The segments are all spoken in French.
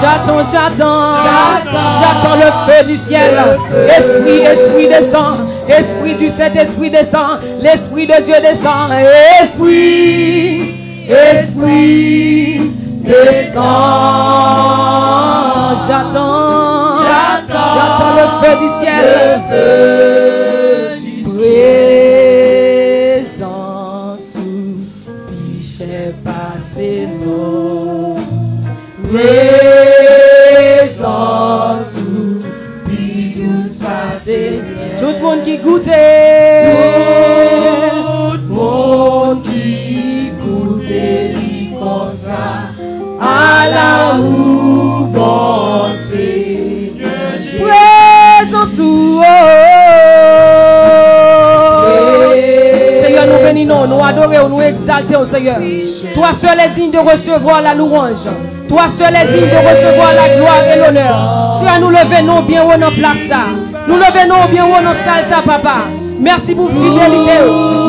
J'attends le feu du ciel. Esprit descend. Esprit du Saint-Esprit descend. L'Esprit de Dieu descend. Esprit descend. J'attends le feu du ciel. Présence sous pichet passé l'eau. Présence sous douce passé. Tout le monde qui goûtait. Tout le monde qui goûtait comme ça. À la roue, bon Seigneur Jésus. Présence sous. Seigneur, nous bénissons, nous adorons, nous exaltons, Seigneur. Toi seul est digne de recevoir la louange. Toi seul est digne de recevoir la gloire et l'honneur. Seigneur, nous levons bien haut dans place ça. Nous levons bien haut dans salle ça, papa. Merci pour fidélité.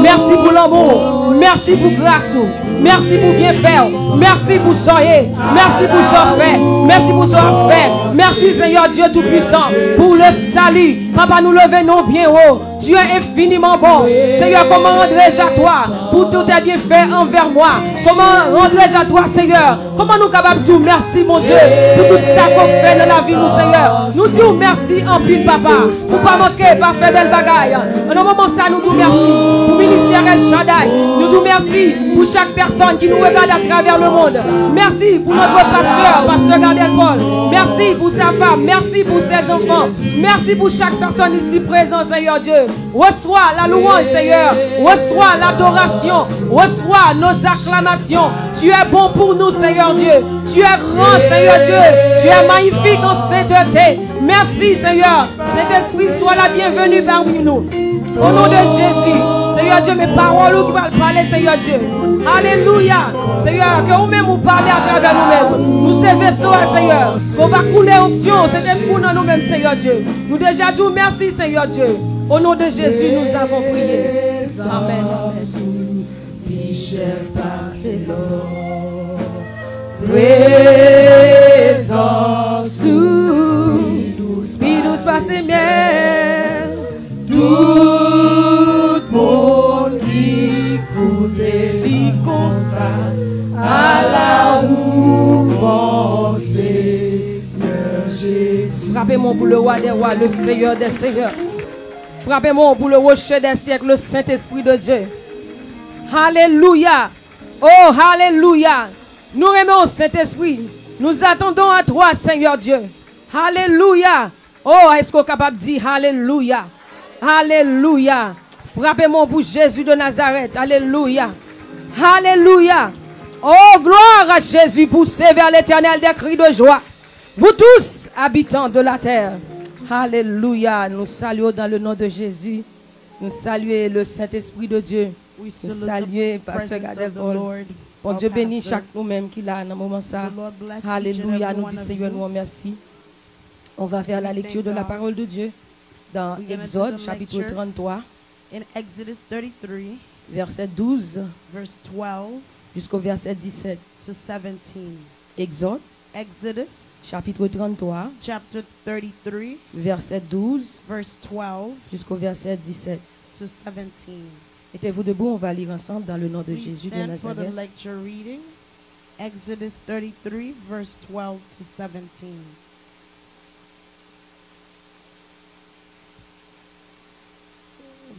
Merci pour l'amour. Merci pour grâce. Merci pour bien faire. Merci pour soyer. Merci pour ça fait. Merci pour ça fait. Merci Seigneur Dieu Tout-Puissant pour le salut. Papa, nous levons bien haut. Dieu est infiniment bon. Seigneur, comment rendrai-je à toi pour tout tes bienfaits envers moi? Comment rendrai-je à toi, Seigneur? Comment nous capables de dire merci, mon Dieu, pour tout ça qu'on fait dans la vie, nous, Seigneur? Nous disons merci en pile, papa. Pour ne pas manquer, pas faire belle bagaille. En un moment, ça, nous disons merci pour le ministère El Shaddai. Nous disons merci pour chaque personne qui nous regarde à travers le monde. Merci pour notre pasteur Gardel Paul. Merci pour sa femme. Merci pour ses enfants. Merci pour chaque personne ici présente, Seigneur Dieu. Reçois la louange, Seigneur. Reçois l'adoration. Reçois nos acclamations. Tu es bon pour nous, Seigneur Dieu. Tu es grand, Seigneur Dieu. Tu es magnifique en sainteté. Merci, Seigneur. Saint-Esprit, sois la bienvenue parmi nous. Au nom de Jésus, Seigneur Dieu, mes paroles qui vont parler, Seigneur Dieu. Alléluia. Seigneur, que nous-mêmes nous parler à travers nous-mêmes. Nous ces vaisseaux, Seigneur. Qu'on va couler onction, cet esprit dans nous-mêmes, Seigneur Dieu. Nous déjà disons merci, Seigneur Dieu. Au nom de Jésus, nous avons prié. Amen. Présence sous, douce passé miel. Tout le monde qui écoutait lui comme ça. À la roue, mon Seigneur Jésus. Frappez-moi pour le roi des rois, le Seigneur des seigneurs. Frappez-moi pour le rocher des siècles, le Saint-Esprit de Dieu. Alléluia. Oh, alléluia. Nous aimons Saint-Esprit. Nous attendons à toi, Seigneur Dieu. Alléluia. Oh, est-ce qu'on est capable de dire alléluia? Alléluia. Frappez-moi pour Jésus de Nazareth. Alléluia. Alléluia. Oh, gloire à Jésus. Poussez vers l'Éternel des cris de joie. Vous tous, habitants de la terre. Alléluia. Nous saluons dans le nom de Jésus. Nous saluons le Saint-Esprit de Dieu. Nous saluons Pasteur Gardel Paul. Bon Dieu bénit chaque nous-mêmes qui l'a dans ce moment ça. Alléluia. Nous disons Seigneur, nous remercie. On va faire la lecture de la parole de Dieu dans Exode chapitre 33. In Exodus 33, verset 12 verse 12 jusqu'au verset 17. to 17. Exode Exodus chapitre 33 chapter 33 verset 12 verse 12 jusqu'au verset 17. to 17. Mettez-vous debout, on va lire ensemble dans le nom de Please Jésus de stand for the Nazareth. lecture reading. Exodus 33 verse 12 to 17.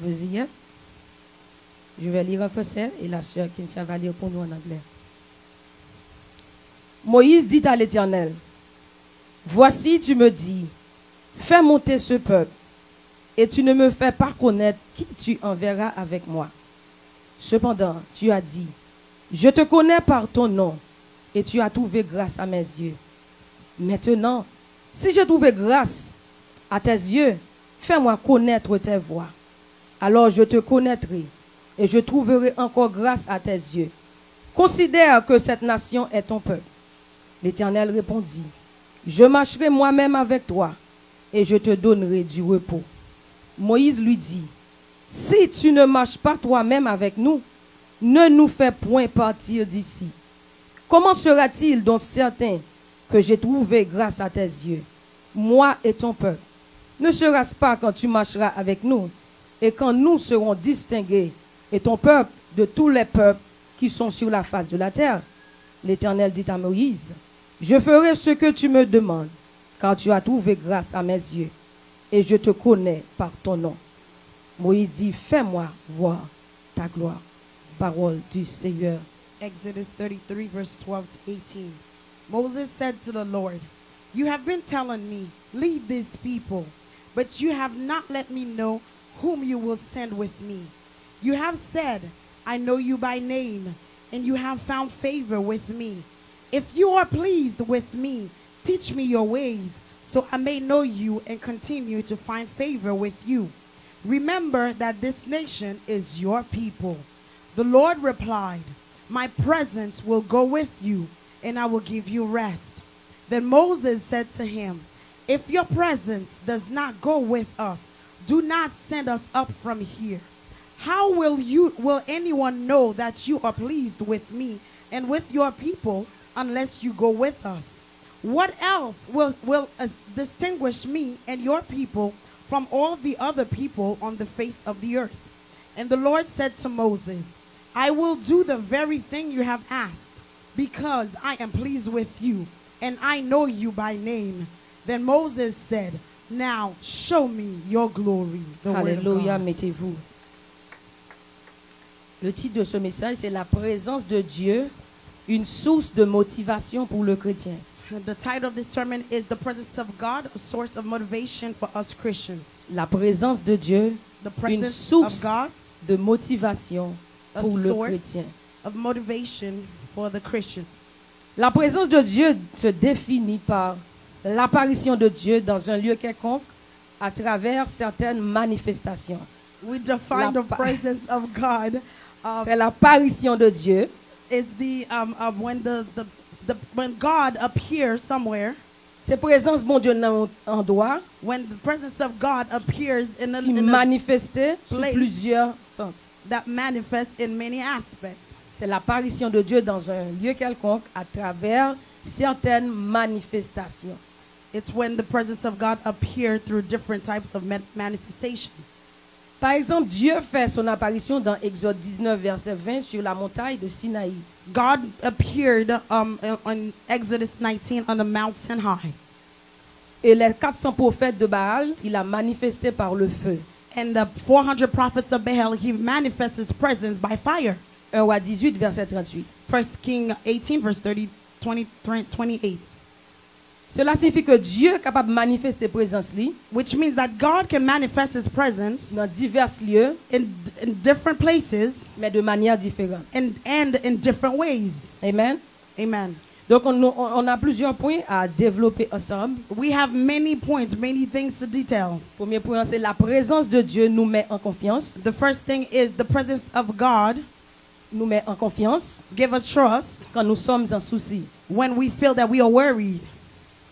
Vous y êtes? Je vais lire en français et la sœur Kinsia va lire pour nous en anglais. Moïse dit à l'Éternel, voici tu me dis, fais monter ce peuple, et tu ne me fais pas connaître qui tu enverras avec moi. Cependant, tu as dit, je te connais par ton nom, et tu as trouvé grâce à mes yeux. Maintenant, si j'ai trouvé grâce à tes yeux, fais-moi connaître tes voies. Alors je te connaîtrai, et je trouverai encore grâce à tes yeux. Considère que cette nation est ton peuple. L'Éternel répondit, je marcherai moi-même avec toi, et je te donnerai du repos. Moïse lui dit, si tu ne marches pas toi-même avec nous, ne nous fais point partir d'ici. Comment sera-t-il donc certain que j'ai trouvé grâce à tes yeux, moi et ton peuple. Ne sera-ce pas quand tu marcheras avec nous et quand nous serons distingués et ton peuple de tous les peuples qui sont sur la face de la terre? L'Éternel dit à Moïse, je ferai ce que tu me demandes, car tu as trouvé grâce à mes yeux, et je te connais par ton nom. Moïse dit, fais-moi voir ta gloire. Parole du Seigneur. Exodus 33, verse 12 to 18. Moses said to the Lord, you have been telling me, lead this people, but you have not let me know whom you will send with me. You have said, I know you by name, and you have found favor with me. If you are pleased with me, teach me your ways, so I may know you and continue to find favor with you. Remember that this nation is your people. The Lord replied, my presence will go with you, and I will give you rest. Then Moses said to him, if your presence does not go with us, do not send us up from here. How will anyone know that you are pleased with me and with your people unless you go with us? What else will distinguish me and your people from all the other people on the face of the earth? And the Lord said to Moses, I will do the very thing you have asked, because I am pleased with you, and I know you by name. Then Moses said, now show me your glory. The word of Alléluia, God. mettez-vous. Le titre de ce message, c'est la présence de Dieu, une source de motivation pour le chrétien. The title of this sermon is The Presence of God, a source of motivation for us Christians. La présence de Dieu, The une presence source of God, de motivation a pour le source chrétien. of motivation for the Christian. La présence de Dieu se définit par l'apparition de Dieu dans un lieu quelconque à travers certaines manifestations. We define the La- presence of God C'est l'apparition de Dieu is when God appears somewhere. C'est présence, bon Dieu, dans un endroit When the presence of God appears in qui a manifestait sous place. plusieurs sens. that manifests in many aspects. C'est l'apparition de Dieu dans un lieu quelconque à travers certaines manifestations. It's when the presence of God appears through different types of manifestations. Par exemple, Dieu fait son apparition dans Exode 19, verset 20 sur la montagne de Sinaï. God appeared on Exodus 19 on the Mount Sinai. Et les 400 prophètes de Baal, il a manifesté par le feu. And the 400 prophets of Baal, he manifests his presence by fire. 1 roi 18, verset 38. 1 King 18, verse 28. Cela signifie que Dieu est capable de manifester présence li Which means that God can manifest his presence dans divers lieux, in different places mais de manière différente. and in different ways. Amen. Amen. Donc on a plusieurs points à développer ensemble. We have many points, many things to detail. Premier point, c'est la présence de Dieu nous met en confiance. The first thing is the presence of God Nous met en confiance give us trust quand nous sommes en souci. when we feel that we are worried.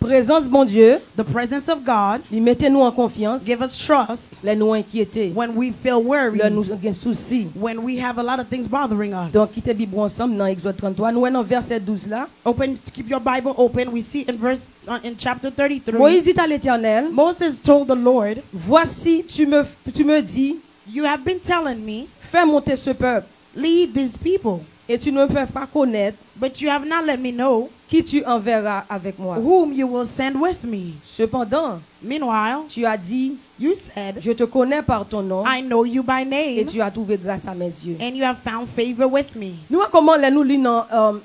Présence, bon Dieu, The presence of God il mettez nous en confiance. give us trust Les nous inquiétés, when we feel worried, les nous avons soucis. when we have a lot of things bothering us. Donc, quittez Bible ensemble dans Exode 33. Nous dans verset 12 là. Keep your Bible open. We see in chapter 33. Moïse dit à l'Éternel, Moses told the Lord, voici, tu me dis, you have been telling me, fais monter ce peuple. lead these people, Et tu ne me fais pas connaître but you have not let me know qui tu enverras avec moi. whom you will send with me. Cependant, Meanwhile, tu as dit, you said, je te connais par ton nom I know you by et name, tu as trouvé grâce à mes yeux. and you have found favor with me. Nous, comment nous lisons dans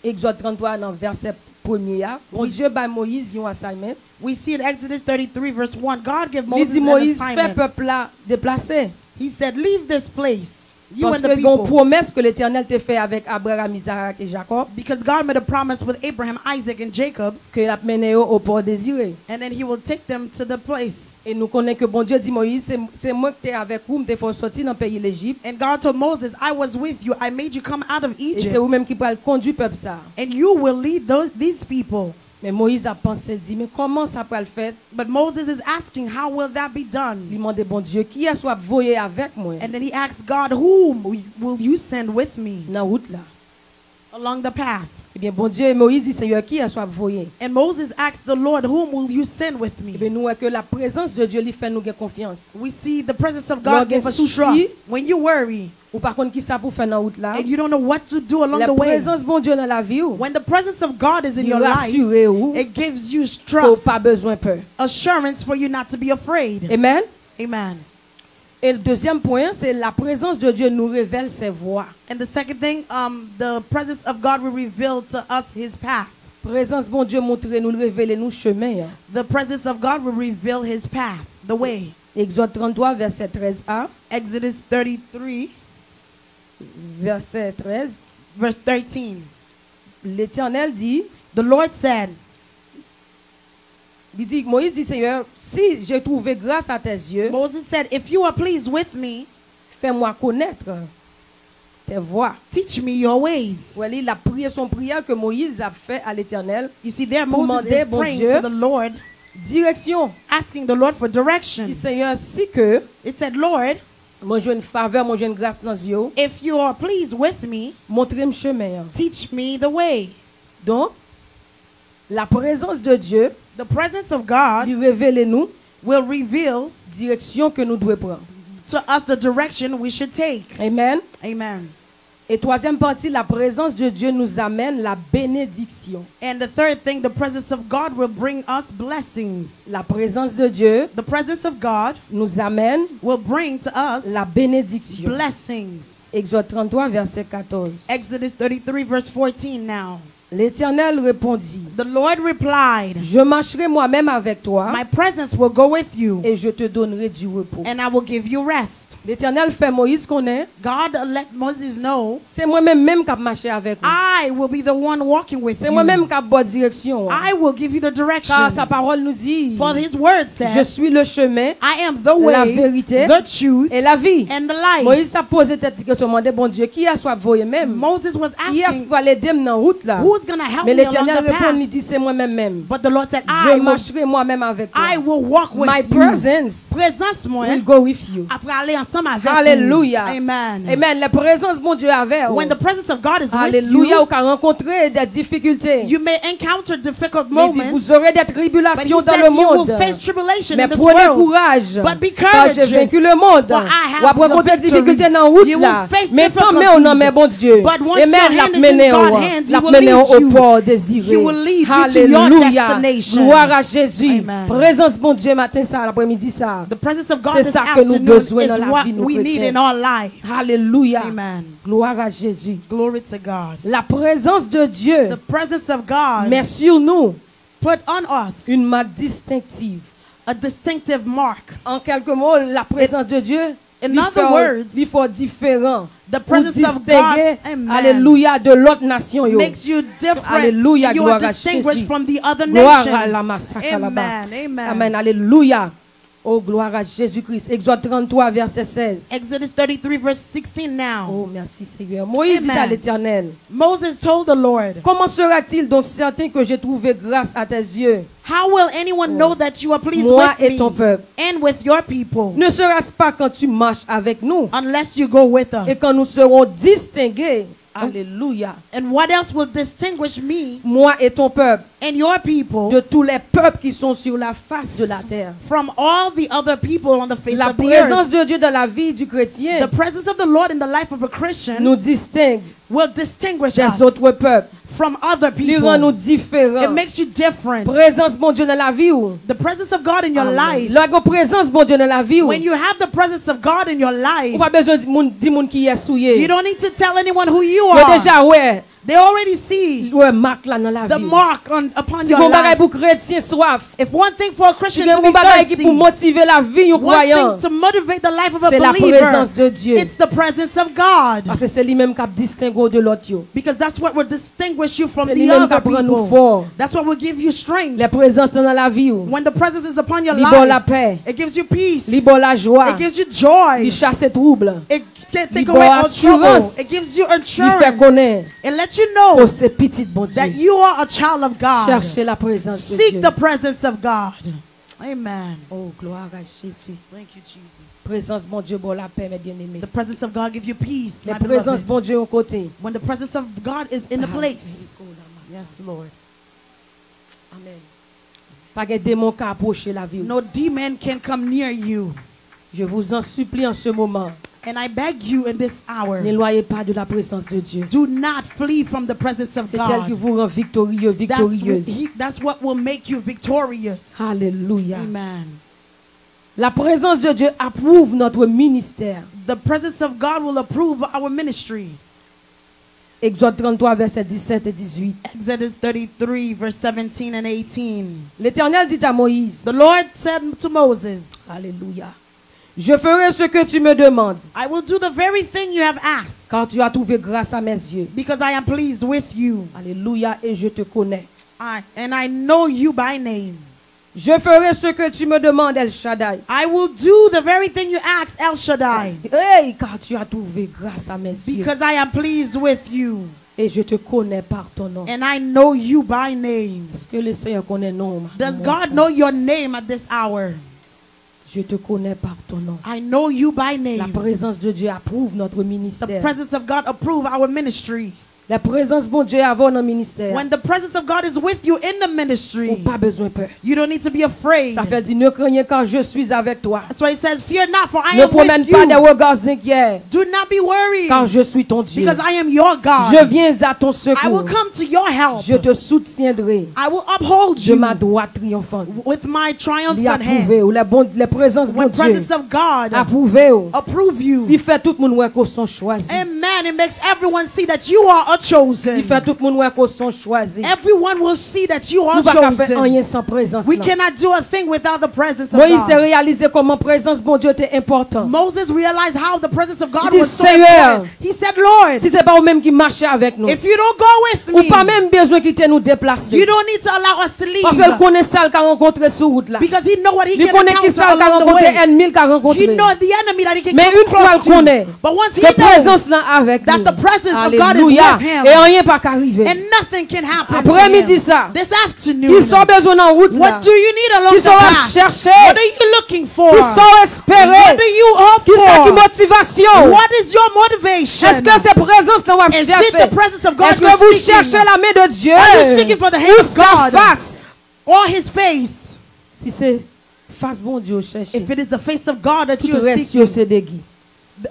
Exode 33, dans verset 1er. Bon Dieu, by Moïse, un assignment. We see in Exodus 33, verse 1, God gave Il Moses dit, an Moïse, fais assignment. peuple là déplacer. He said, leave this place, you Parce and que the il y a une people. promesse que l'Éternel t'a fait avec Abraham, Isaac et Jacob, Because God made a promise with Abraham, Isaac, and Jacob, qu'il a mené au port désiré. and then he will take them to the place. Et nous connaissons que bon Dieu dit Moïse, c'est moi qui t'ai avec vous, je t'ai sorti dans le pays de l'Égypte. And God told Moses, I was with you, I made you come out of Et Egypt, c'est vous-même qui pourrez conduire le peuple ça. and you will lead these people. Mais Moïse a pensé, dit, mais comment ça peut le faire? But Moses is asking, how will that be Il done? demande bon Dieu, qui est soit voyé avec moi And then he asks God, whom will you send with me dans la route là? along the path? Eh bien, bon Dieu, Moïse dit, Seigneur, qui est-ce que vous voyez? And Moses asked the Lord, whom will you send with Eh me? bien, nous voyons que la présence de Dieu lui fait nous gagner confiance. We see the presence of Lord, God give us souci. trust. When you worry Ou par contre, qui ça pour faire dans la route là? and you don't know what to do along La the way, présence bon Dieu dans la vie ou, when the presence of God is in il your life, rassure ou, it gives you qu'on trust, pas besoin peur. assurance for you not to be afraid. Amen. Amen. Et le deuxième point, c'est la présence de Dieu nous révèle ses voies. And the second thing, the presence of God will reveal to us his path. Présence bon Dieu montre nous révéler nous chemin. Hein. The presence of God will reveal his path, the way. Exode 33 verset 13a, Exodus 33, verset 13. verse 13. L'Éternel dit, The Lord said, Moïse dit, Seigneur, si j'ai trouvé grâce à tes yeux, Moses said, if you are pleased with me, fais-moi connaître tes voies. teach me your ways. Well, il a prié son prière que Moïse a fait à l'Éternel. You see, there Pour Moses demander, is bon praying Dieu, to the Lord, Direction. asking the Lord for Il direction. dit, Seigneur, si que It said, Lord, moi j'ai une faveur, moi j'ai une grâce dans les yeux, if you are pleased with me, montrez-moi le chemin. teach me the way. Donc, la présence de Dieu The presence of God lui révèle nous will reveal direction que nous devons prendre. to us the direction we should take. Amen. Amen. Et troisième partie, la présence de Dieu nous amène la bénédiction. And the third thing, the presence of God will bring us blessings. La présence de Dieu The presence of God nous amène will bring to us la bénédiction. blessings. Exode 33, verset 14. Exodus 33, verse 14 now. L'Éternel répondit, The Lord replied, je marcherai moi-même avec toi my presence will go with you, et je te donnerai du repos. and I will give you rest. L'Éternel fait Moïse connaître, God let Moses know, c'est moi-même qui marcher avec vous. I will be the one walking with C'est moi-même you. qui bonne direction. I will give you the direction. Car sa parole nous dit, For his word je says, suis le chemin I am the la way, vérité the truth, et la vie. and the life. Moïse a posé cette question, demandé, bon Dieu, qui a soit voyé même? Moses was Qui est-ce asking, qui va l'aider dans la route là? who's going to help Mais me along l'Éternel the répond, path? il dit, c'est moi-même même. But the Lord said, Je marcherai moi-même avec toi. I will walk with My you. presence Présence moi, will go with you. après aller ensemble avec Alléluia. vous. Amen. Amen. La présence, mon Dieu, avec. When the presence of God is Alléluia. with Vous avez rencontré des difficultés. you may encounter difficult Il dit, moments, vous aurez des but he tribulations dans said le you will monde. face tribulation Mais in this prenez world. courage. But be Car j'ai courageous, vaincu le monde. for I have Ou après the rencontrer des victory. difficultés dans la route You là. will face Mais quand on a difficulties. mes bon Dieu. But once Amen. your La hand is in mener God's hands, he la will mener lead au you. port désiré. He will lead you to your Alléluia. destination. Gloire à Jésus. Amen. Présence bon Dieu matin ça, l'après-midi ça. The presence of God C'est this ça que nous afternoon besoin dans is la what vie, nous we need chrétiens. in our life. Alléluia. Amen. Gloire à Jésus. Glory to God. La présence de Dieu The presence of God met sur nous put on us une marque distinctive. a distinctive mark. En quelques mots, la présence de Dieu In other words, il faut différent. the Pour presence of God, distinguer, amen, alléluia, de l'autre nation. Yo. makes you different. Alléluia, You gloire are à distinguished Jésus. from the other Gloire nations. à la massacre là-bas. Amen. Amen. Amen, alléluia. Oh, gloire à Jésus-Christ. Exode 33, verset 16. Exodus 33, verse 16 now. Oh, merci Seigneur. Moïse dit à Amen. l'Éternel, Moses told the Lord, comment sera-t-il donc certain que j'ai trouvé grâce à tes yeux, how will anyone know that you are pleased moi with et ton me peuple? and with your people Ne sera-ce pas quand tu marches avec nous unless you go with us? et quand nous serons distingués, alléluia, And what else will distinguish me moi et ton peuple, and your people de tous les peuples qui sont sur la face de la terre? from all the other people on the face La of the earth? présence de Dieu dans la vie du chrétien The presence of the Lord in the life of a Christian nous distingue will distinguish des us autres peuples. from other Il rend nous people. différents. It makes you different. Présence, bon Dieu, dans la vie. The presence of God in your life. La présence, bon Dieu, dans la vie. When you have the presence of God in your On life, pas besoin de dire qui est souillé. you don't need to tell anyone who you Yo are. déjà, ouais. They already see Ouais, marque là dans la the vie. mark upon Si your bon bagay life. pour chrétien soif. If one thing for a Si Christian gen to bon be bagay qui pour thirsty, motiver la vie du one croyant, thing to motivate the life of a c'est la believer, présence de Dieu. it's the presence of God. Parce que c'est lui-même qui distingue de l'autre. yo. Because that's what will distinguish you from C'est the lui-même qui other prend nous people. fort. That's what will give you strength. La présence dans la vie. When the presence is upon your Il bon la life, paix. it gives you peace. Il bon la joie. It gives you joy. Il chasse trouble. It can take Il away bon all trouble. assurance. It gives you Il fait assurance. connaître. It lets you Oh, know c'est petit bon Dieu. that you are a child of God. Cherchez la présence de Seek Dieu. the presence of God. Amen. Oh, gloire à Jésus. Thank you, Jesus. Présence, bon Dieu, bon la paix, mes bien-aimés. The presence of God gives you peace. La my présence, beloved. bon Dieu, au côté. When the presence of God is in the place, Yes, Lord. Amen. Pas de démon qui approche la vie. No demon can come near you. Je vous en supplie en ce moment. And I beg you in this hour, N'éloignez pas de la présence de Dieu. do not flee from the presence of C'est elle qui God. vous rend victorieux, victorieuse. That's what will make you victorious. Alléluia. Amen. La présence de Dieu approuve notre ministère. The presence of God will approve our ministry. Exode 33, versets 17 et 18. Exodus 33, verse 17 and 18. L'Éternel dit à Moïse, The Lord said to Moses, Alléluia, je ferai ce que tu me demandes, I will do the very thing you have asked, car tu as trouvé grâce à mes yeux. because I am pleased with you. Alléluia, et je te connais. And I know you by name. Je ferai ce que tu me demandes, El Shaddai. I will do the very thing you asked, El Shaddai, Hey, car tu as trouvé grâce à mes yeux. because I am pleased with you. Et je te connais par ton nom. And I know you by name. Est-ce que le Seigneur connaît non? Does God know your name at this hour? Je te connais par ton nom. I know you by La name. présence de Dieu approuve notre The ministère. presence of God approve our ministry. La présence de Dieu avant notre ministère. When the presence of God is with you in the On ministry, pas besoin de peur. you don't need to be afraid. Ça fait dire ne craignez quand je suis avec toi. That's why it says, fear not, for I Ne am promène with pas des you. regards inquiets, Do not be worried, car je suis ton Dieu. because I am your Je God. viens à ton I will secours. come to your help. Je te soutiendrai I will uphold de ma you droite triomphante. with my Il triumphant hand. approuvé, ou les présences de When Dieu. presence of God Approuvé. approve you, Il fait tout le monde ouais qu'on sont choisis. amen, it makes everyone see that you are a chosen. Il fait tout le monde ouais qu'on sont choisis. Everyone will see that you are Nous ne pouvons pas faire chosen. rien sans présence. We là. cannot do a thing without the presence of Moïse s'est God. réalisé comment présence bon Dieu était important. Moses realized how the presence of God Il dit, was so Seigneur, important. He said, Lord, Si c'est pas vous-même qui marchez avec nous, if you don't go ou with pas me, même besoin quitter nous déplacer. you don't need to allow us to Parce qu'il leave. connaît ça qu'il a rencontré sur route là. Because he know what he Il can connaît qui encounter ça qu'il a along the rencontré, way. ennemi qu'il a He rencontré. know the enemy that he can Mais come une fois close qu'il connaît to. But once he que knows présence là avec that nous, the presence of God is alléluia, with him, et rien pas qu'arriver. and nothing can happen Après-midi to him. ça, This afternoon, ils sont besoin en route là. what do you need along Ils the sont à path? chercher. What are you looking for? Ils sont What espérés. do you hope Qui ça qui for? motivation? What is your motivation? Est-ce que c'est présence là vous Is it cherchez? the presence of God Est-ce you're que vous seeking? cherchez la main de Dieu? Are you seeking for the hand Ou of sa God? face? Or his face? Si c'est face bon Dieu cherchez, If it is the face of God that tout you are reste seeking, c'est déguis.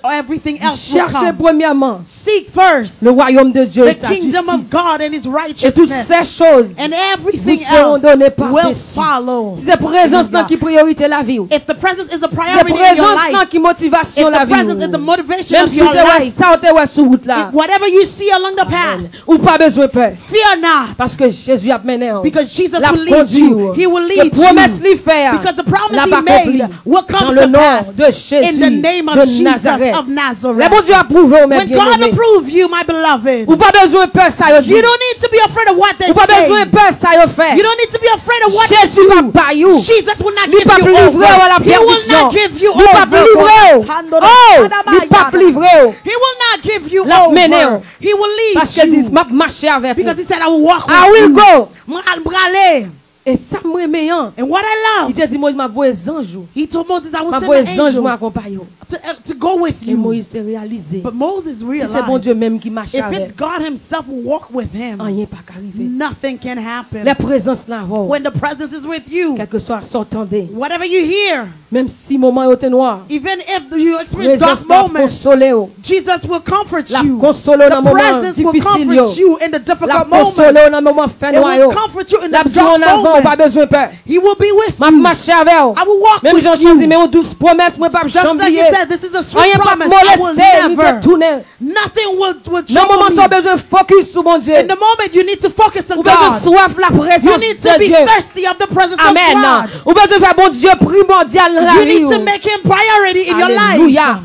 everything else will Cherchez come. premièrement Seek first le royaume de Dieu et the sa kingdom of justice. God and his Et toutes righteousness, ces choses and vous everything seront else données will par-dessus. follow. Si c'est présence là qui priorité la vie. If the presence is a Si c'est priority in your présence là life, qui motivation if la the vie. presence is the motivation Même of si your tu es life, sauté ouais sur route là. whatever you see along the path, Ou pas besoin de peur. fear not, Parce que Jésus a mené. because Jesus La will lead you. conduire. He will Le lead promesse you, lui fait. because the promise l'a he pas accompli. made will Dans come le to nom pass de in Jésus the name of de Jesus Nazareth. of Le Nazareth. bon Dieu a prouvé au mes When God bien-aimés. approve you, my beloved, Ou pas besoin de peur ça y dit. you don't need to be afraid of what they Ou pas say. besoin de peur ça y fait. You don't need to be afraid of what they Jésus va do. pas you. Jesus will not Lui give pas you plus over. livré à la He will perdition. not give you Lui pas over. plus livré. Oh, lui pas plus livré. He will not give you La mener. over. He will lead Parce qu'elle dit you. m'a marché avec vous. Because he said, I will walk with I will you. go. M'al brale. Et ça me remet. And what I Il love, te dit moi m'a voyé ange. he told Moses, I will M'a send voyé the ange angels m'accompagne. to go with Et you. Moïse s'est réalisé. But Moses Si c'est bon realized, Dieu même qui marche if avec. it's God himself who walk with him, Rien pas qu'arriver. nothing can happen. La présence là haut. When the presence is with you, Quel que soit s'entendez. whatever you hear, Même si moment était noir. even if you experience Présence dark la moments, consoler. Jesus will comfort La you. consoler dans The moment presence will difficile. comfort you in the La difficult moments. consoler dans moment fin It noir. will comfort you in La the besoin en dark avant, pas moments. besoin de peur. He will be with M'a you. marché avec vous. I will walk Même with Jean dit, you. mais on douce promesse, moi pas Just like chamblier. it said, this is a sweet Rien pas promise. I will molester, ni never. détourner. Nothing will Dans moment trouble sans me. besoin de focus sur mon Dieu. In the moment, you need to focus on Ou besoin de God. soif la You présence need to de be Dieu. thirsty of the presence of Amen. God. Ou besoin de faire bon Dieu primordial dans la You vie. need to make him priority in your life. Alléluia.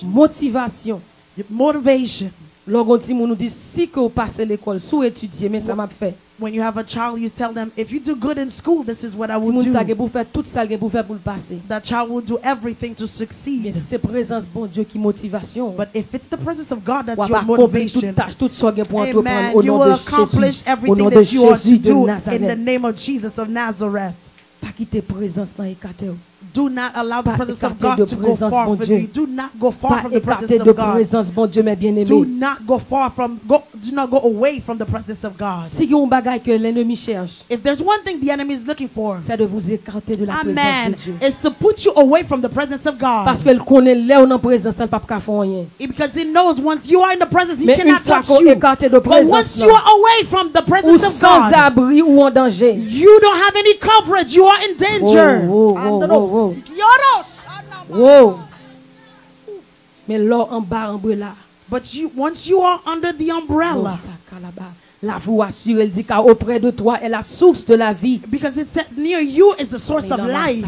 Motivation. Motivation. Lorsqu'on dit, nous dit, si que vous passez l'école, sous étudier, mais ça m'a fait. When you have a child, you tell them, if you do good in school, this is what I Si will moun sa do. gen pou faire tout ça gen pou faire pour le passer. That child will do everything to Mais succeed. si c'est présence bon Dieu qui motivation. But if it's the presence of God Ou that's pas your accomplir toute motivation, tâche, toute soit gen pour entreprendre amen, au you nom will de accomplish Jésus. Au everything nom de that you ought to Jésus de do in the Nazareth. name of Jesus of Nazareth. Pas quitter présence dans écarté. Do not allow the Pas presence of écarter God de to go présence, far bon from Dieu. you. Do not go far Pas from the écarter presence de of God. présence, bon Dieu, mes Do bien-aimés. not go far from do not go away from the presence of God. Si il y a un bagage que l'ennemi cherche, If there's one thing the enemy is looking for, c'est de vous écarter de la présence amen, de Dieu. is to put you away from the presence of Parce God. qu'elle connaît là où dans la présence, elle ne peut pas faire rien. Because he knows once you are in the presence, he Mais une cannot fois touch qu'on you. écarte de But présence, once you are away from the ou presence of sans God, abri ou en danger, you don't have any coverage. You are in danger. Whoa, whoa, whoa, whoa, wow. Mais là en bas, en bas là, But once you are under the umbrella, la vous assure, elle dit qu'auprès de toi est la source de la vie. because it says near you is the source of life.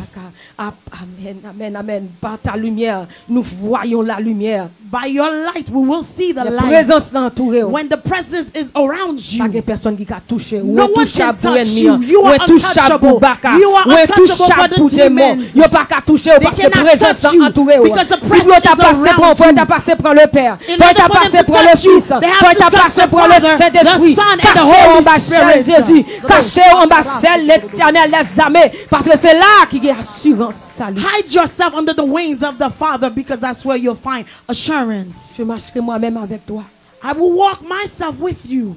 Amen, amen, amen. Par ta lumière, nous voyons la lumière. By your light, we will see the La light. présence l'entoure. When the presence is around Pas de you, personne qui a touché. Ou no one can intouchable pour touch ennemi. you. You Ou are intouchable pour untouchable. Baka. You are Ou untouchable intouchable for the pour démon. demons. Yo pas qu'à toucher They parce que cannot présence touch you l'entoure. because the Si presence vous t'as is passé pour around vous you. t'as passé pour le Père. In Vous order t'as for them passé to pour le touch you, Fils. they have Vous to t'as touch passé the pour le Father, Saint-Esprit. the Son, and the Cachez en Holy bas Spirit. Jésus. Cachez en bas celle l'Éternel les armées. Parce que c'est là qu'il y a assurance salut. Hide yourself under the wings of the Father, because that's where you'll find assurance. Je marcherai moi-même avec toi I will walk myself with you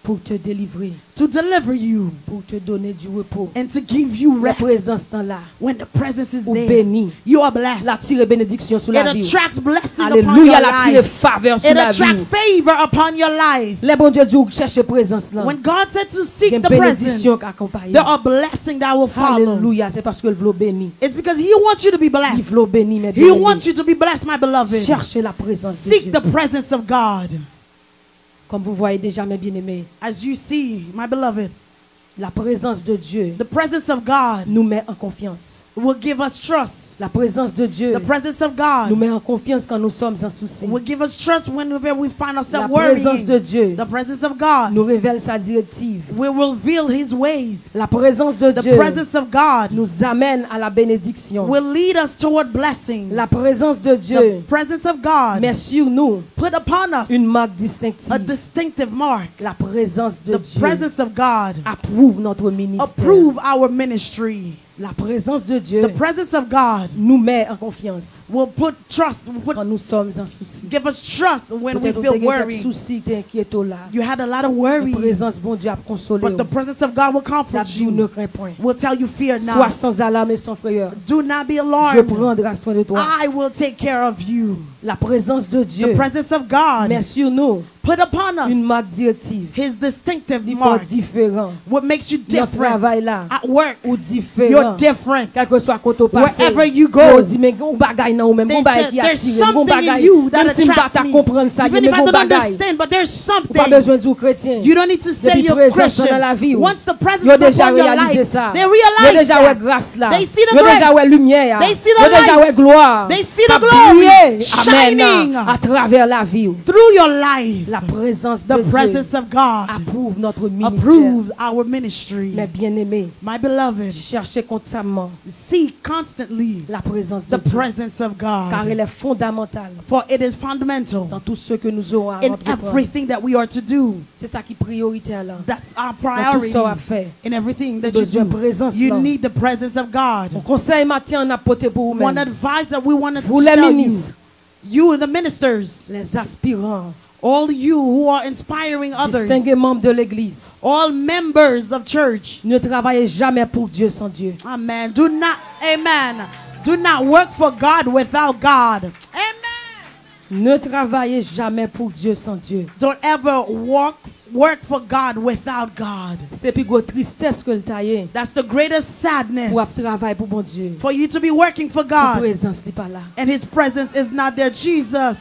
pour te délivrer, to deliver you pour te donner du repos. and to give you La rest. présence dans là. When the presence is Ou there, béni. you are blessed. La tire bénédiction sur la It vie. attracts blessing upon Alléluia, your la tire life. faveur sur It la vie. attracts favor upon your life. Les bons Dieu disent chercher présence là. When God said to Il y a seek une the presence, bénédiction qui accompagne. there are blessings that will follow. Alléluia, c'est parce que le veut béni. It's because He wants you to be Il blessed. veut béni, mais He wants you to be blessed, my beloved. cherchez la présence de Seek Dieu. the presence of God. Comme vous voyez déjà, mes bien-aimés, As you see, my beloved, la présence de Dieu the presence of God nous met en confiance. will give us trust. La présence de Dieu The presence of nous God met en confiance quand nous sommes en souci. will give us trust whenever we find La ourselves présence de worrying. Dieu The presence of God nous révèle sa directive. will reveal His ways. La présence de The Dieu presence of God nous amène à la bénédiction. will lead us toward blessings. La présence de The Dieu presence of God met sur nous put upon us une marque a distinctive. distinctive mark. La présence de The Dieu presence of God approuve notre ministère. approve our ministry. La présence de Dieu The presence of God nous met en confiance will put trust, quand nous sommes en souci. give us trust when we Peut-être feel que quelques worried. soucis t'inquiètent là. You had a lot of La worry, présence bon Dieu a consolé. but the presence of God will La comfort vie ne you. craint point. Will tell you, fear Sois not. sans alarme et sans frayeur. Do not be Je alarmed. prendrai soin de toi. I will take care of you. La présence de The Dieu presence of God met sur nous put upon une us marque directive. His distinctive Il faut mark. différent. What makes you Notre different travail là at work? ou You're différent. different. Quel que soit côté passé. Wherever you go, on dit mais on bagaille nan ou même They on bagaille said, qui there's attire, on something in bagaille. you that Même si m'pas attracts ta me. comprendre ça, Even mais if I on don't bagaille. understand, but there's Ou pas something. besoin de chrétien. You don't need to say Depuis you're présence Christian. dans la vie, Once the presence yo is déjà upon your réalisé life, ça. they Yo realize déjà ouais that. grâce là. They see the Yo déjà grace. ouais lumière. They see the Yo déjà light. ouais gloire. They see the Qu'a glory brillé, shining amen, à travers la vie. through your life. La présence The de Dieu presence of God approuve notre ministère. approves our ministry. Mes bien-aimés, My beloved, cherchez constamment seek constantly la présence de the Dieu. presence of Car God, elle est fondamentale for it is fundamental dans tout ce que nous aurons à in entreprendre. everything that we are to do. C'est ça qui est prioritaire là. That's our Dans tout priority ça à faire. in everything that you Besoin do. présence You là. need the presence of God. Mon conseil matin on a porté pour One vous-même. advice that we wanted Vous to les tell ministres, you, the ministers, les aspirants, all you who are inspiring others, distingués membres de l'église, all members of church. ne travaillez jamais pour Dieu sans Dieu. Amen. Do not work for God without God. Amen. Ne travaillez jamais pour Dieu sans Dieu. Don't ever work for God without God. C'est plus grosse tristesse que le taillé That's the greatest sadness, pour travailler pour bon Dieu. for you to be working for La God présence n'est pas là. and His presence is not there. Jesus,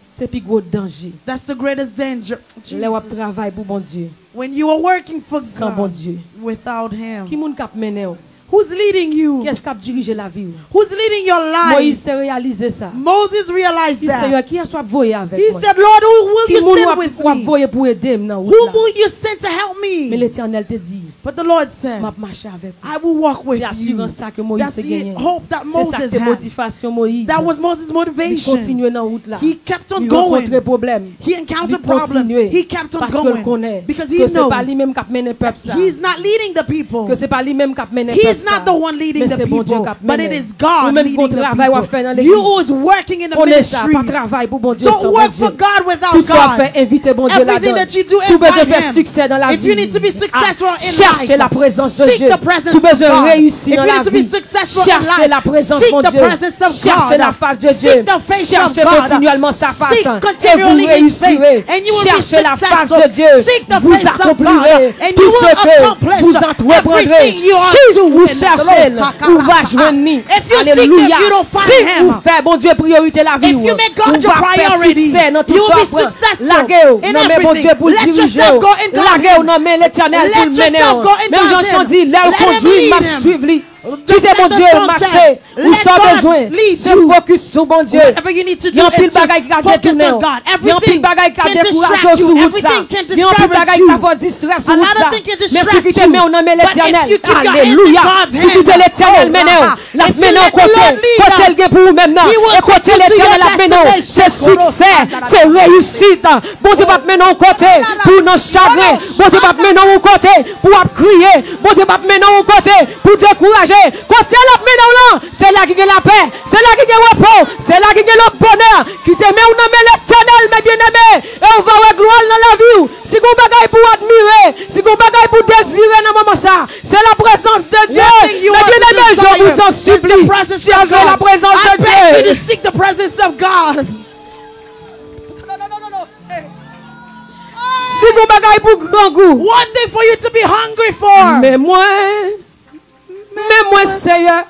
C'est plus gros danger. that's the greatest danger. Les wap travail pour bon Dieu When you are working for sans bon God Dieu. without Qui Him, moun kap mène ou? who's leading you? Qu'est-ce qui a dirigé la vie ou? Who's leading your Moïse life? t'a réalisé ça. Moses realized Il that. Seigneur qui a soit voyé avec He moi. said, Lord, who will Qui you moun send with wap me? voyé pour aider nan Who route là. will you send to help Mais me? l'Éternel te dit, But the Lord said, m'a marché avec vous. I will walk with C'est you. assurance ça que Moïse That's a the gagné. hope that C'est ça Moses que had. motivation Moïse. That was Moses' Il motivation. continue dans la route là. He kept on Il going. rencontre problème. He encountered Il problems. continue. He kept on Parce qu'il going. connaît Because que he c'est pas knows lui-même qui a mené le peuple ça. he's not leading the people. Que c'est pas lui-même qui a mené le peuple He's ça. not the one leading Mais the c'est bon Dieu people, qui a but mené. it is God Ou-même leading qu'on the travaille ou faire dans l'église. people. You who is working in the On est ça, ministry, pas travail pour bon Dieu sans don't bon work Dieu. for God without Tout ça God. fait inviter bon Dieu Everything là-dedans. that you do, Si vous besoin invite faire him. succès dans la If vie, you need to be successful in cherchez life, la présence de seek Dieu. the presence Si vous of besoin God. réussir If dans you la need to be vie, successful in cherchez life, la présence seek de the Dieu. presence of Cherchez God. la face de Dieu. Seek the face Cherchez of God. continuellement sa face. Seek Et vous continually His face, réussirez. and you will be Cherchez la face successful. de Dieu. Seek the Vous face of God, accomplirez and tout you ce will que accomplish vous entreprendrez. everything you are Si vous doing. cherchez, vous va joindre. If you seek Alléluia. Him, you don't find Si Him. vous faites, bon Dieu, priorité la vie, If you make God vous your va faire priority, succès dans tout you will ça. be successful Laguez-vous, in nommez bon Dieu everything. pour le Let diriger. yourself go and guide Laguez-vous, Him. nommez l'Éternel pour Let le mener. yourself go and Même guide Jean Him. dit, l'air Let Him conduit, m'a lead Him. suivre lui. Just Quittez mon like the Dieu, song marchez. said, Ou let sans God besoin. lead Se you. focus sur bon Dieu. Whatever you need to do, Il y a un it's pile just bagaille qui a focus détourné. on God. Il y a un pile Everything bagaille qui a can découragé distract sur you. route ça. Everything can Il y a un pile discourage bagaille you. qui a fait distraire sur A route lot ça. of things can Mais distract si tu te you. mets au nom de But l'Éternel. if you keep your hands in Alléluia. God's Si tu te hand, l'Éternel oh, mène, la if you mène let en the côté. Lord lead Côté us, le gain pour vous maintenant. He will Et côté take you to l'Éternel your la mène. C'est destination. succès. C'est réussite. Bon Dieu va te mener en côté pour nos chagrins. Bon Dieu va te mener en côté pour crier. Bon Dieu va te mener en côté pour décourager. Côté la mène là, c'est là qui gagne la paix. C'est là qui gagne le repos. C'est là qui gagne le bonheur. Qui te met au nom de l'Éternel, mes bien-aimés. Et on va avoir gloire dans la vie. Si vous bagaille pour admirer, si vous bagaille pour désirer dans le moment ça, c'est la présence de Dieu. One thing you Mes want to bien-aimés, je vous en desire is the supplie. presence of Cherchez la God. présence I de beg you Dieu. to seek the presence of God. Si vous bagaille pour grand goût, One thing for you to be hungry for. mais moi, Seigneur,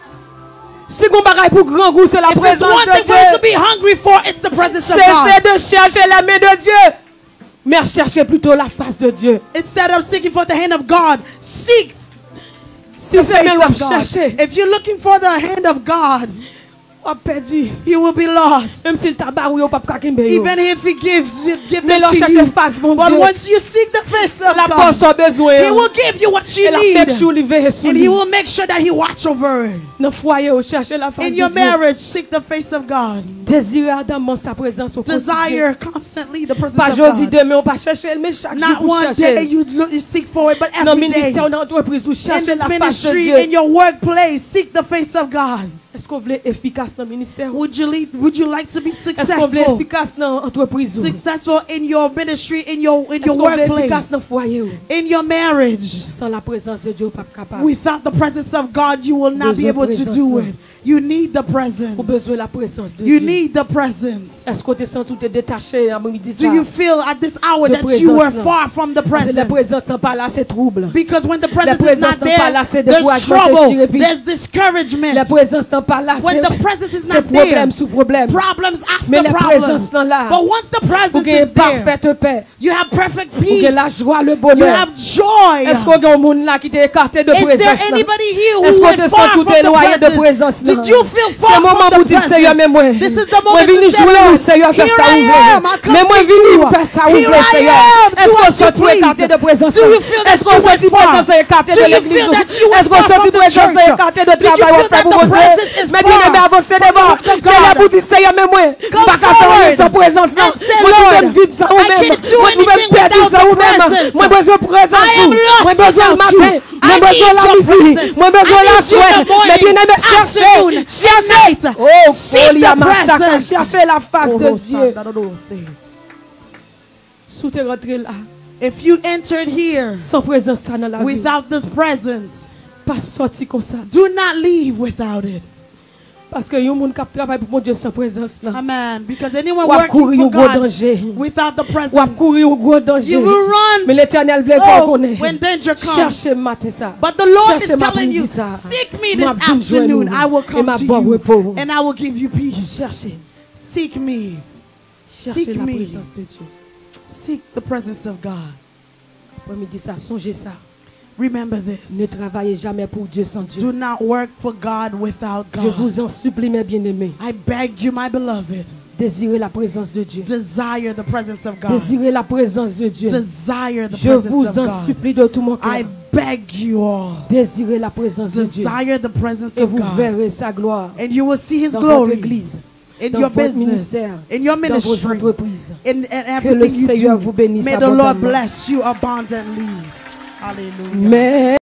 si vous bagaille pour grand goût, c'est la If it's présence one de thing for you to Dieu. be hungry for, it's the presence of Cessez God. de chercher la main de Dieu, mais cherchez plutôt la face de Dieu. Instead of seeking for the hand of God, seek Si the c'est face même of l'homme God. chercher, If you're looking for the hand of God, on a perdu. you will be lost. Même si le tabac ou pas kakimbe yo. Even if He gives Mais them l'on to cherche you. face mon But Dieu. once you seek the face of La God, porte a besoin. He will give you what you Et la need. make sure il veille sur And lui. He will make sure that He watch over it. Dans le foyer, on cherche la face In de your Dieu. marriage, seek the face of God. Désirer ardemment sa présence au quotidien. Desire constantly the presence Pas of aujourd'hui, God. demain, on pas chercher, mais chaque jour Not pour one day chercher. you seek for it, but Dans le every day. ministère, dans l'entreprise, vous In cherchez this la face de ministry, Dieu. in your workplace, seek the face of God. Est-ce qu'on veut efficace dans le ministère? Would you like to be Est-ce qu'on veut successful? efficace dans l'entreprise? Successful in your ministry, in your Est-ce qu'on veut efficace workplace, dans le foyer? in your marriage. Sans la présence de Dieu, pas capable. Without the presence of God, you will not be able to do it. You need the Vous presence. besoin de la présence de You Dieu. need the presence. Est-ce qu'on te sent tout détaché à midi Do you feel at this hour De that you were présence, far from the Parce que la presence? présence n'est pas là, c'est trouble. Because when the La presence is présence not n'est pas là, c'est there, there's découragement, c'est trouble, chirépit. there's discouragement. La présence n'est pas là, When the presence is c'est not there, problème sous problème. problems Mais after la problems. présence n'est là. But once the Vous presence avez is there, parfaite paix. you have perfect Vous peace. avez la joie, le You bonheur. have joy. Est-ce qu'on a un monde là qui t'est écarté de Is there présence? anybody here Est-ce who qu'on went te far sent tout from the éloigné de presence? présence? Did you feel C'est far le moment from pour the dire Seigneur, presence? mais moi. This is the Moi moment venu to say, jouer, Lord, Seigneur, faire here ça I ouvrir. am, I come Mais moi to venu you. faire ça Here ouvrir, I Seigneur. am to Est-ce qu'on what you sent tout please. écarté de présence? Do you feel that Est-ce qu'on you sent went tout far? présence écarté Do de you l'église? feel that you went Est-ce qu'on far sent from tout the présence church? écarté de Did you travail? feel that Pour the mon Dieu. presence is Mais bien aimé, far avancez from the devant. work of C'est là God? pour dire Seigneur, mais moi. Come Pas capable forward sans présence là. and say, Moi Lord, je vivre ça ou I même. can't do Moi je anything perdre without ça the ou même. presence. Moi besoin de présence. I am lost Moi besoin le without matin. you. Moi I besoin need la your midi. presence. Moi besoin I la need you in soirée. the morning, Mais bien aimé, cherchez. afternoon, Cherchez. night. Oh, Seek folie à the ma sac. presence. Cherchez la face de Oh, Dieu. say. Sous te rentrer là. If you entered here Sans présence ça dans la vie. without this presence, Pas sorti comme ça. do not leave without it. Parce que yon moun kap travail pour mon Dieu sans présence là. Amen. Because anyone Ou ap courir working un for gros God danger. without the Ou ap presence, courir un gros danger. you will run. Mais l'Éternel veut qu'on connaisse. When danger comes. Cherchez matin ça. But the Lord is Cherchez ma telling you, après-midi ça. seek me Moi, this vous me afternoon. joignez. I will Et come ma to bonne you repos. and I will give you peace. Cherchez. Seek me. Cherchez Seek la me. présence de Dieu. Seek the presence of God. Après-midi ça, songez ça. Remember this. Ne travaillez jamais pour Dieu sans Dieu. Do not work for God without Je God. vous en supplie, mes bien-aimés. I beg you, my beloved. Désirez la présence de Dieu. Desire the presence of God. Désirez la présence de Dieu. Desire the Je presence vous of en God. supplie de tout mon cœur. I beg you all. Désirez la présence de Dieu. Desire the presence Et of vous God. verrez sa gloire And you will see His dans votre glory église, in dans your votre business, ministère, in your dans vos ministry, entreprises. in Que le everything you Seigneur vous do. bénisse May the Lord abondamment. bless you abundantly. Hallelujah. Mais